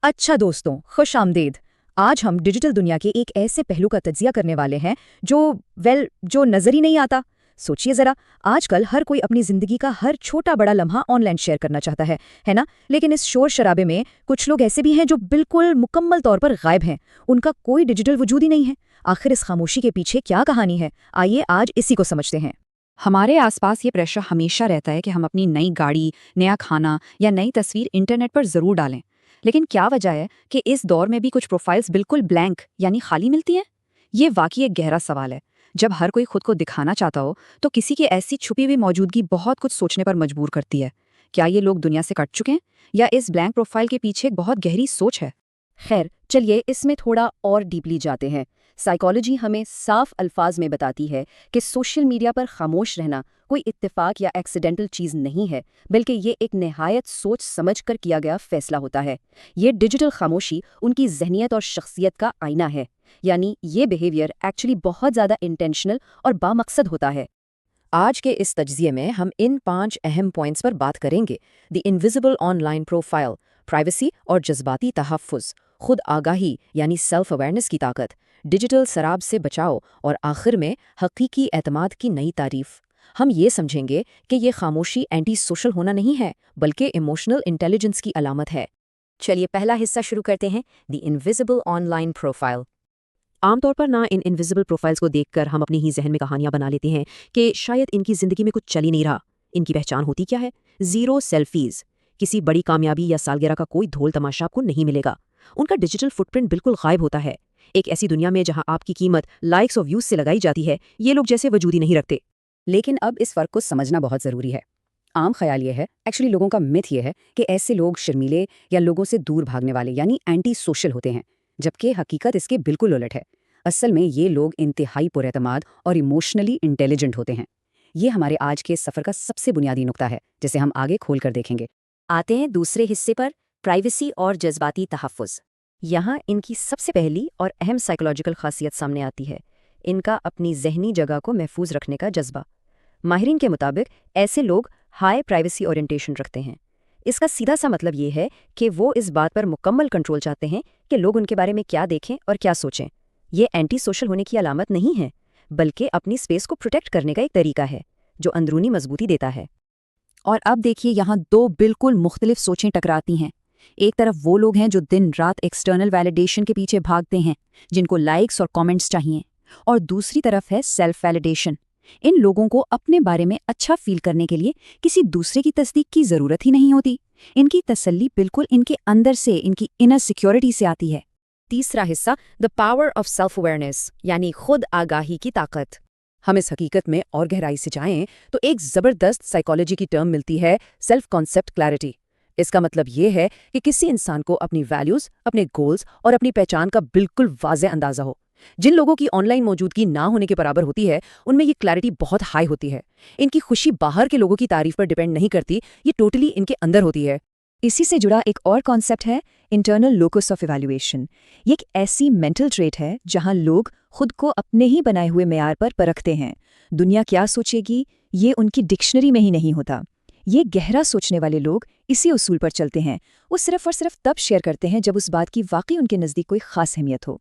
अच्छा दोस्तों, खुश आमदीद। आज हम डिजिटल दुनिया के एक ऐसे पहलू का तज्जिया करने वाले हैं जो नजर ही नहीं आता। सोचिए जरा, आजकल हर कोई अपनी जिंदगी का हर छोटा बड़ा लम्हा ऑनलाइन शेयर करना चाहता है ना? लेकिन इस शोर शराबे में कुछ लोग ऐसे भी हैं जो बिल्कुल मुकम्मल तौर पर गायब हैं। उनका कोई डिजिटल वजूद ही नहीं है। आखिर इस खामोशी के पीछे क्या कहानी है? आइए आज इसी को समझते हैं। हमारे आसपास ये प्रेशर हमेशा रहता है कि हम अपनी नई गाड़ी, नया खाना या नई तस्वीर इंटरनेट पर ज़रूर डालें। लेकिन क्या वजह है कि इस दौर में भी कुछ प्रोफाइल्स बिल्कुल ब्लैंक यानी खाली मिलती हैं? ये वाकई एक गहरा सवाल है। जब हर कोई खुद को दिखाना चाहता हो तो किसी की ऐसी छुपी हुई मौजूदगी बहुत कुछ सोचने पर मजबूर करती है। क्या ये लोग दुनिया से कट चुके हैं या इस ब्लैंक प्रोफाइल के पीछे एक बहुत गहरी सोच है? खैर, चलिए इसमें थोड़ा और डीपली जाते हैं। साइकोलॉजी हमें साफ अल्फाज में बताती है कि सोशल मीडिया पर खामोश रहना कोई इत्तेफाक या एक्सीडेंटल चीज़ नहीं है, बल्कि ये एक निहायत सोच समझ कर किया गया फैसला होता है। ये डिजिटल खामोशी उनकी जहनियत और शख्सियत का आईना है, यानी ये बिहेवियर एक्चुअली बहुत ज़्यादा इंटेंशनल और बामकसद होता है। आज के इस तज्जिए में हम इन 5 अहम पॉइंट्स पर बात करेंगे। The invisible online profile, privacy और जज्बाती तहफ़्फ़ुज़, खुद आगाही यानी सेल्फ अवेयरनेस की ताकत, डिजिटल शराब से बचाओ और आखिर में हकीकी एतमाद की नई तारीफ। हम ये समझेंगे कि ये खामोशी एंटी सोशल होना नहीं है, बल्कि इमोशनल इंटेलिजेंस की अलामत है। चलिए पहला हिस्सा शुरू करते हैं, द इनविजिबल ऑनलाइन प्रोफाइल। आमतौर पर ना इन इनविजिबल प्रोफाइल्स को देखकर हम अपने ही जहन में कहानियां बना लेते हैं कि शायद इनकी जिंदगी में कुछ चल ही नहीं रहा। इनकी पहचान होती क्या है? Zero selfies. किसी बड़ी कामयाबी या सालगिरह का कोई धोल तमाशा आपको नहीं मिलेगा। उनका डिजिटल फुटप्रिंट बिल्कुल गायब होता है। एक ऐसी दुनिया में जहां आपकी कीमत लाइक्स और व्यूज से लगाई जाती है, ये लोग जैसे वजूद ही नहीं रखते। लेकिन अब इस फर्क को समझना बहुत ज़रूरी है। आम ख्याल ये है, एक्चुअली लोगों का मिथ ये है कि ऐसे लोग शर्मीले या लोगों से दूर भागने वाले यानी एंटी सोशल होते हैं, जबकि हकीकत इसके बिल्कुल उलट है। असल में ये लोग इंतहाई पुरएतमाद और इमोशनली इंटेलिजेंट होते हैं। ये हमारे आज के सफ़र का सबसे बुनियादी नुक्ता है, जिसे हम आगे खोल कर देखेंगे। आते हैं दूसरे हिस्से पर, प्राइवेसी और जज्बाती तहफ़्फ़ुज़। यहाँ इनकी सबसे पहली और अहम साइकोलॉजिकल खासियत सामने आती है, इनका अपनी जहनी जगह को महफूज रखने का जज्बा। माहिरीन के मुताबिक ऐसे लोग हाई प्राइवेसी ओरिएंटेशन रखते हैं। इसका सीधा सा मतलब ये है कि वो इस बात पर मुकम्मल कंट्रोल चाहते हैं कि लोग उनके बारे में क्या देखें और क्या सोचें। ये एंटी सोशल होने की अलामत नहीं है, बल्कि अपनी स्पेस को प्रोटेक्ट करने का एक तरीका है, जो अंदरूनी मजबूती देता है। और अब देखिए, यहाँ दो बिल्कुल मुख्तलिफ सोचें टकराती हैं। एक तरफ वो लोग हैं जो दिन रात एक्सटर्नल वैलिडेशन के पीछे भागते हैं, जिनको लाइक्स और कमेंट्स चाहिए, और दूसरी तरफ है सेल्फ वैलिडेशन। इन लोगों को अपने बारे में अच्छा फील करने के लिए किसी दूसरे की तस्दीक की ज़रूरत ही नहीं होती। इनकी तसल्ली बिल्कुल इनके अंदर से, इनकी इनर सिक्योरिटी से आती है। तीसरा हिस्सा, the power of self awareness यानी खुद आगाही की ताकत। हम इस हकीकत में और गहराई से जाएं तो एक ज़बरदस्त साइकोलॉजी की टर्म मिलती है, सेल्फ कॉन्सेप्ट क्लैरिटी। इसका मतलब ये है कि किसी इंसान को अपनी वैल्यूज़, अपने गोल्स और अपनी पहचान का बिल्कुल वाज़ेह अंदाज़ा हो। जिन लोगों की ऑनलाइन मौजूदगी ना होने के बराबर होती है, उनमें ये क्लैरिटी बहुत हाई होती है। इनकी खुशी बाहर के लोगों की तारीफ पर डिपेंड नहीं करती, ये टोटली इनके अंदर होती है। इसी से जुड़ा एक और कॉन्सेप्ट है इंटरनल लोकस ऑफ इवैल्यूएशन। ये एक ऐसी मेंटल ट्रेट है जहां लोग खुद को अपने ही बनाए हुए मेयार पर परखते हैं। दुनिया क्या सोचेगी, ये उनकी डिक्शनरी में ही नहीं होता। ये गहरा सोचने वाले लोग इसी उसूल पर चलते हैं। वो सिर्फ और सिर्फ तब शेयर करते हैं जब उस बात की वाकई उनके नज़दीक कोई खास अहमियत हो।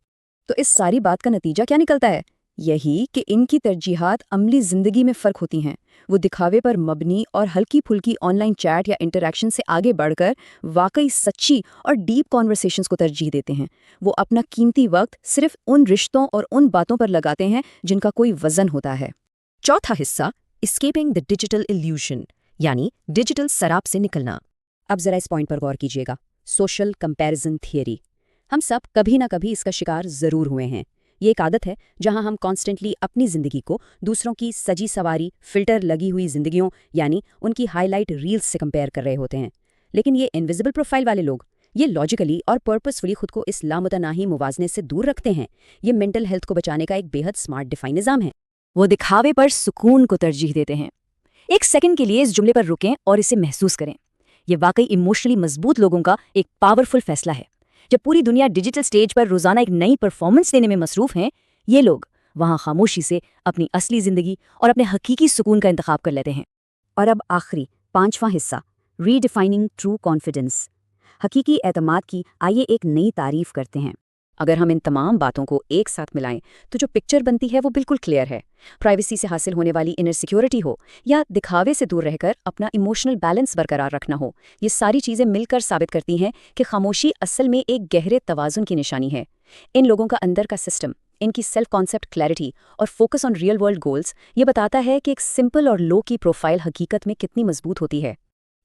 तो इस सारी बात का नतीजा क्या निकलता है? यही कि इनकी तरजीहात अमली ज़िंदगी में फ़र्क होती हैं। वो दिखावे पर मबनी और हल्की फुल्की ऑनलाइन चैट या इंटरेक्शन से आगे बढ़कर वाकई सच्ची और डीप कॉन्वर्सेशंस को तरजीह देते हैं। वो अपना कीमती वक्त सिर्फ उन रिश्तों और उन बातों पर लगाते हैं जिनका कोई वज़न होता है। चौथा हिस्सा, एस्केपिंग द डिजिटल इल्यूशन यानी डिजिटल शराब से निकलना। अब ज़रा इस पॉइंट पर गौर कीजिएगा, सोशल कंपैरिजन थियरी। हम सब कभी ना कभी इसका शिकार ज़रूर हुए हैं। ये एक आदत है जहां हम कॉन्स्टेंटली अपनी ज़िंदगी को दूसरों की सजी सवारी, फिल्टर लगी हुई ज़िंदगियों यानी उनकी हाईलाइट रील्स से कंपेयर कर रहे होते हैं। लेकिन ये इनविजिबल प्रोफाइल वाले लोग ये लॉजिकली और पर्पसफुली खुद को इस लामुतनाही मुवाजने से दूर रखते हैं। ये मेंटल हेल्थ को बचाने का एक बेहद स्मार्ट डिफाइन निज़ाम है। वो दिखावे पर सुकून को तरजीह देते हैं। एक सेकंड के लिए इस जुमले पर रुकें और इसे महसूस करें। ये वाकई इमोशनली मजबूत लोगों का एक पावरफुल फैसला है। जब पूरी दुनिया डिजिटल स्टेज पर रोजाना एक नई परफॉर्मेंस देने में मसरूफ हैं, ये लोग वहां खामोशी से अपनी असली जिंदगी और अपने हकीकी सुकून का इंतखाब कर लेते हैं। और अब आखिरी 5वां हिस्सा, रीडिफाइनिंग ट्रू कॉन्फिडेंस। حقیقی اعتماد کی آئیے ایک نئی تعریف کرتے ہیں۔ اگر ہم ان تمام باتوں کو ایک ساتھ ملائیں تو جو پکچر بنتی ہے وہ بالکل کلیئر ہے۔ پرائیویسی سے حاصل ہونے والی انر سیکیورٹی ہو یا دکھاوے سے دور رہ کر اپنا ایموشنل بیلنس برقرار رکھنا ہو، یہ ساری چیزیں مل کر ثابت کرتی ہیں کہ خاموشی اصل میں ایک گہرے توازن کی نشانی ہے۔ ان لوگوں کا اندر کا سسٹم، ان کی سیلف کانسیپٹ کلیئرٹی اور focus on real world goals یہ بتاتا ہے کہ ایک سمپل اور لو کی پروفائل حقیقت میں کتنی مضبوط ہوتی ہے۔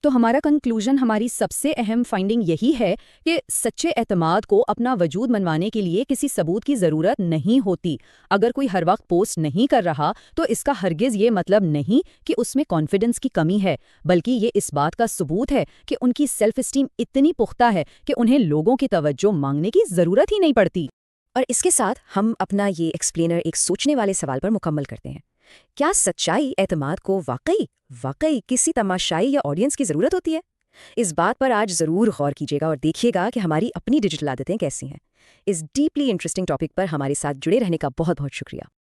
تو ہمارا کنکلوژن، ہماری سب سے اہم فائنڈنگ یہی ہے کہ سچے اعتماد کو اپنا وجود منوانے کے لیے کسی ثبوت کی ضرورت نہیں ہوتی۔ اگر کوئی ہر وقت پوسٹ نہیں کر رہا تو اس کا ہرگز یہ مطلب نہیں کہ اس میں کانفیڈنس کی کمی ہے، بلکہ یہ اس بات کا ثبوت ہے کہ ان کی سیلف اسٹیم اتنی پختہ ہے کہ انہیں لوگوں کی توجہ مانگنے کی ضرورت ہی نہیں پڑتی۔ اور اس کے ساتھ ہم اپنا یہ ایکسپلینر ایک سوچنے والے سوال پر مکمل کرتے ہیں۔ کیا سچائی اعتماد کو واقعی کسی تماشائی یا آڈینس کی ضرورت ہوتی ہے؟ اس بات پر آج ضرور غور کیجیے گا اور دیکھیے گا کہ ہماری اپنی ڈیجیٹل عادتیں کیسی ہیں۔ اس ڈیپلی انٹرسٹنگ ٹاپک پر ہمارے ساتھ جڑے رہنے کا بہت بہت شکریہ۔